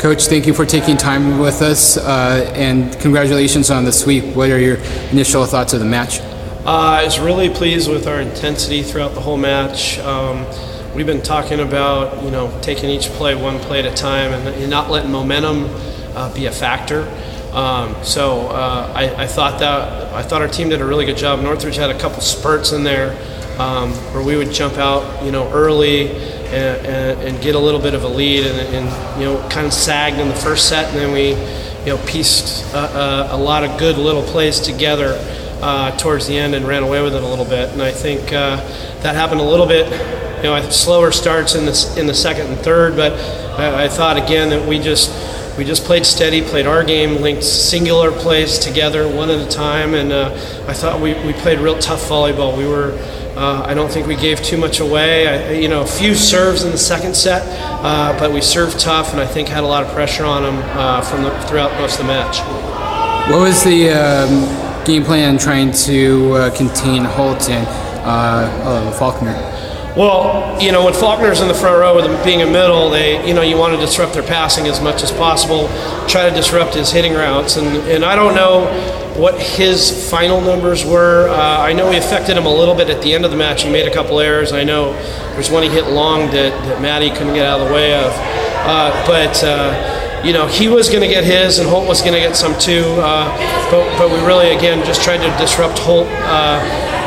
Coach, thank you for taking time with us, and congratulations on the sweep. What are your initial thoughts of the match? I was really pleased with our intensity throughout the whole match. We've been talking about, taking each play one play at a time and not letting momentum be a factor. I thought our team did a really good job. Northridge had a couple spurts in there where we would jump out, early and get a little bit of a lead, and kind of sagged in the first set, and then we, pieced a lot of good little plays together towards the end and ran away with it a little bit. And I think that happened a little bit. Slower starts in the second and third, but I thought again that we just played steady, played our game, linked singular plays together one at a time, and I thought we played real tough volleyball. We were, I don't think we gave too much away. A few serves in the second set, but we served tough, and I think had a lot of pressure on them throughout most of the match. What was the game plan trying to contain Holt and Faulkner? Well, when Faulkner's in the front row with him being in middle, you want to disrupt their passing as much as possible, try to disrupt his hitting routes, and I don't know what his final numbers were. I know we affected him a little bit at the end of the match. He made a couple errors. I know there's one he hit long that Maddie couldn't get out of the way of, he was going to get his, and Holt was going to get some too. But we really, again, just tried to disrupt Holt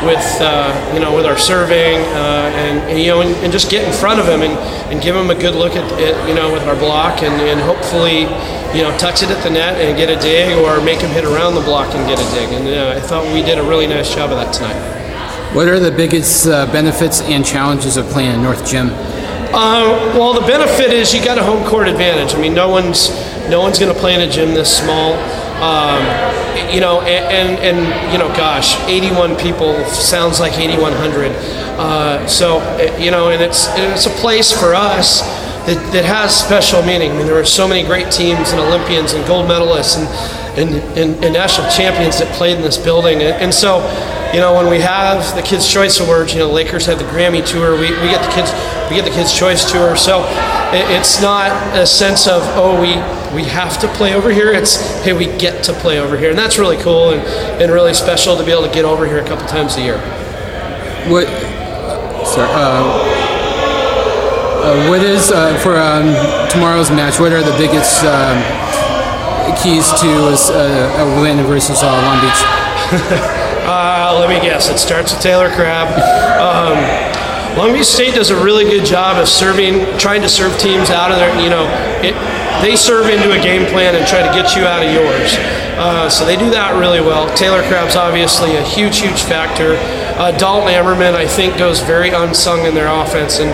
with our serving, and just get in front of him and give him a good look at with our block, and hopefully touch it at the net and get a dig, or make him hit around the block and get a dig. And I thought we did a really nice job of that tonight. What are the biggest benefits and challenges of playing in North Gym? Well, the benefit is you got a home court advantage. I mean, no one's going to play in a gym this small. Gosh, 81 people sounds like 8,100. And it's a place for us that has special meaning. I mean, there are so many great teams and Olympians and gold medalists and national champions that played in this building. And so, when we have the Kids' Choice Awards, Lakers have the Grammy Tour, we get the Kids' Choice Tour. So it's not a sense of, we have to play over here. It's, hey, we get to play over here. And that's really cool and really special to be able to get over here a couple times a year. What is, for tomorrow's match, what are the biggest keys to a win versus Long Beach? Let me guess. It starts with Taylor Crabb. Long Beach State does a really good job of trying to serve teams out of their, they serve into a game plan and try to get you out of yours. So they do that really well. Taylor Crabb's obviously a huge, huge factor. Dalton Ammerman, I think, goes very unsung in their offense, and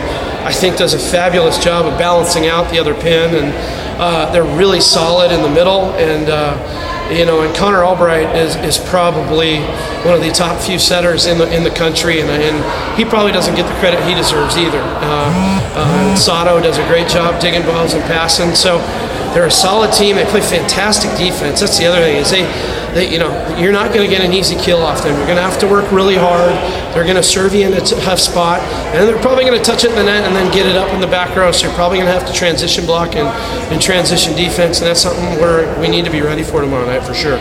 I think does a fabulous job of balancing out the other pin, and they're really solid in the middle, and Connor Albright is probably one of the top few setters in the country, and he probably doesn't get the credit he deserves either. Sato does a great job digging balls and passing, so they're a solid team. They play fantastic defense. That's the other thing, is you're not going to get an easy kill off them. You're going to have to work really hard. They're going to serve you in a tough spot, and they're probably going to touch it in the net and then get it up in the back row. So you're probably going to have to transition block and transition defense, and that's something we need to be ready for tomorrow night for sure.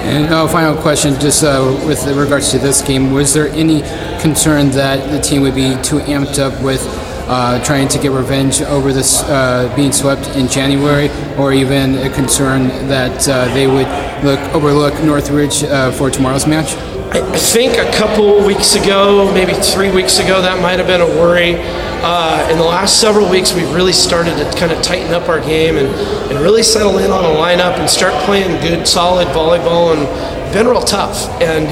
And final question, just with regards to this game, was there any concern that the team would be too amped up with trying to get revenge over this being swept in January, or even a concern that they would overlook Northridge for tomorrow's match? I think a couple weeks ago, maybe 3 weeks ago, that might have been a worry. In the last several weeks, we've really started to kind of tighten up our game and really settle in on a lineup and start playing good, solid volleyball, and been real tough. And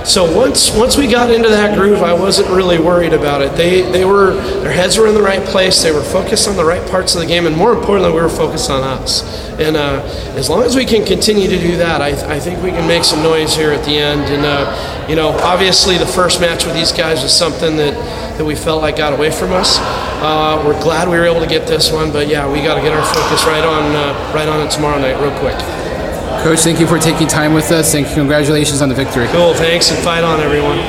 so once we got into that groove, I wasn't really worried about it. Their heads were in the right place. They were focused on the right parts of the game, and more importantly, we were focused on us. And as long as we can continue to do that, I think we can make some noise here at the end. And obviously the first match with these guys was something that we felt like got away from us. We're glad we were able to get this one, but yeah, we got to get our focus right on it tomorrow night, real quick. Coach, thank you for taking time with us, and congratulations on the victory. Cool, thanks, and fight on, everyone.